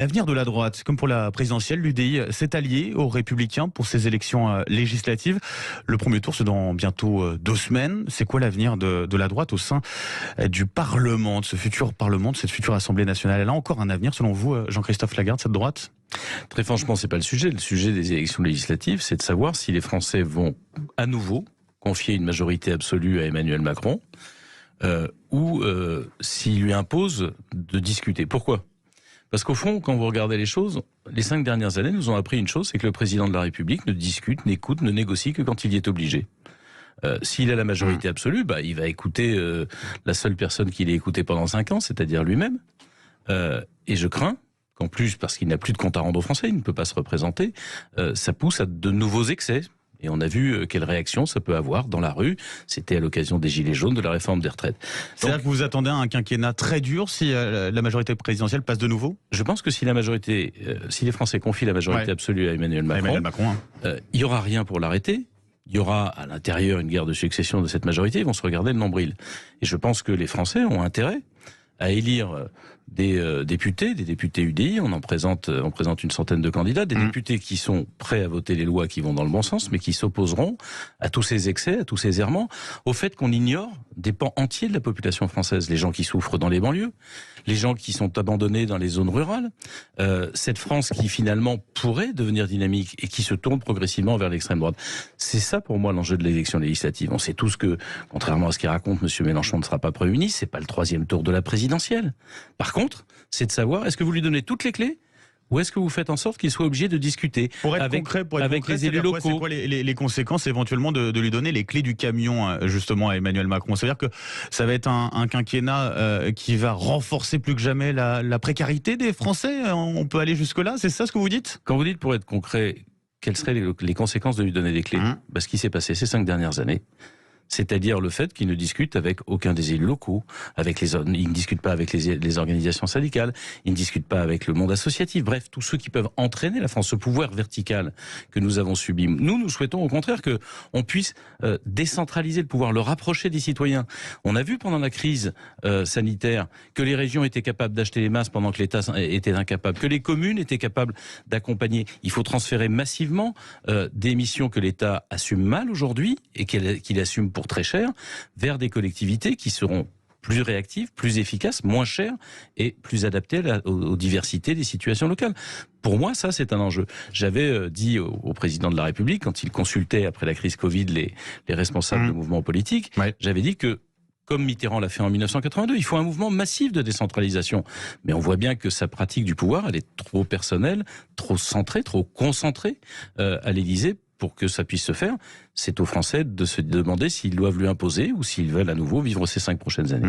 L'avenir de la droite, comme pour la présidentielle, l'UDI s'est allié aux Républicains pour ces élections législatives. Le premier tour, c'est dans bientôt 2 semaines. C'est quoi l'avenir de la droite au sein du Parlement, de ce futur Parlement, de cette future Assemblée nationale? Elle a encore un avenir, selon vous, Jean-Christophe Lagarde, cette droite? Très franchement, c'est pas le sujet. Le sujet des élections législatives, c'est de savoir si les Français vont à nouveau confier une majorité absolue à Emmanuel Macron ou s'ils lui imposent de discuter. Pourquoi ? Parce qu'au fond, quand vous regardez les choses, les 5 dernières années nous ont appris une chose, c'est que le président de la République ne discute, n'écoute, ne négocie que quand il y est obligé. S'il a la majorité absolue, il va écouter la seule personne qu'il ait écoutée pendant 5 ans, c'est-à-dire lui-même. Et je crains qu'en plus, parce qu'il n'a plus de compte à rendre aux Français, il ne peut pas se représenter, ça pousse à de nouveaux excès. Et on a vu quelle réaction ça peut avoir dans la rue. C'était à l'occasion des Gilets jaunes, de la réforme des retraites. C'est-à-dire que vous attendez un quinquennat très dur si la majorité présidentielle passe de nouveau? Je pense que si les Français confient la majorité absolue à Emmanuel Macron, il n'y aura rien pour l'arrêter. Il y aura à l'intérieur une guerre de succession de cette majorité. Ils vont se regarder le nombril. Et je pense que les Français ont intérêt à élire des députés UDI, on présente une centaine de candidats, des députés qui sont prêts à voter les lois qui vont dans le bon sens, mais qui s'opposeront à tous ces excès, à tous ces errements, au fait qu'on ignore des pans entiers de la population française, les gens qui souffrent dans les banlieues, les gens qui sont abandonnés dans les zones rurales, cette France qui finalement pourrait devenir dynamique et qui se tourne progressivement vers l'extrême droite. C'est ça pour moi l'enjeu de l'élection législative. On sait tous que, contrairement à ce qu'il raconte, M. Mélenchon ne sera pas Premier ministre, c'est pas le 3e tour de la présidentielle. Par contre, c'est de savoir, est-ce que vous lui donnez toutes les clés ou est-ce que vous faites en sorte qu'il soit obligé de discuter avec les élus locaux? C'est quoi les conséquences éventuellement de lui donner les clés du camion justement à Emmanuel Macron? C'est-à-dire que ça va être un quinquennat qui va renforcer plus que jamais la précarité des Français? On peut aller jusque-là? C'est ça ce que vous dites? Quand vous dites, pour être concret, quelles seraient les conséquences de lui donner des clés? Ce qui s'est passé ces 5 dernières années, c'est-à-dire le fait qu'il ne discute avec aucun des élus locaux, il ne discute pas avec les organisations syndicales, il ne discute pas avec le monde associatif, bref, tous ceux qui peuvent entraîner la France, ce pouvoir vertical que nous avons subi. Nous souhaitons au contraire qu'on puisse décentraliser le pouvoir, le rapprocher des citoyens. On a vu pendant la crise sanitaire que les régions étaient capables d'acheter les masques pendant que l'État était incapable, que les communes étaient capables d'accompagner. Il faut transférer massivement des missions que l'État assume mal aujourd'hui et qu'il assume pour très cher, vers des collectivités qui seront plus réactives, plus efficaces, moins chères et plus adaptées aux diversités des situations locales. Pour moi, ça, c'est un enjeu. J'avais dit au président de la République, quand il consultait après la crise Covid les responsables de mouvements politiques, j'avais dit que, comme Mitterrand l'a fait en 1982, il faut un mouvement massif de décentralisation. Mais on voit bien que sa pratique du pouvoir, elle est trop personnelle, trop centrée, trop concentrée à l'Élysée. Pour que ça puisse se faire, c'est aux Français de se demander s'ils doivent lui imposer ou s'ils veulent à nouveau vivre ces 5 prochaines années.